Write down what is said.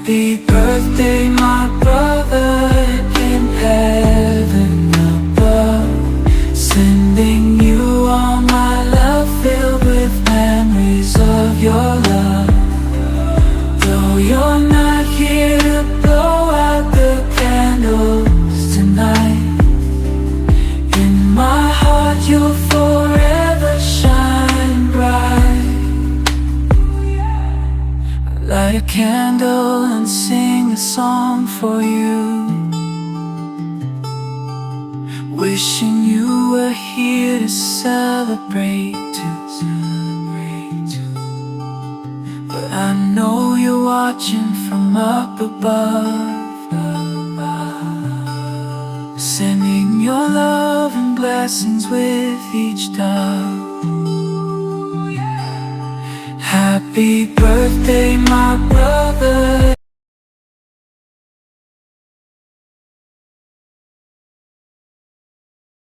Happy birthday, my brother in heaven above. Sending you all my love, filled with memories of your love. Though you're not here to blow out the candles tonight, in my heart you'll forever shine bright. Light a candle and sing a song for you, wishing you were here to celebrate too. But I know you're watching from up above, sending your love and blessings with each dove. Happy birthday, my brother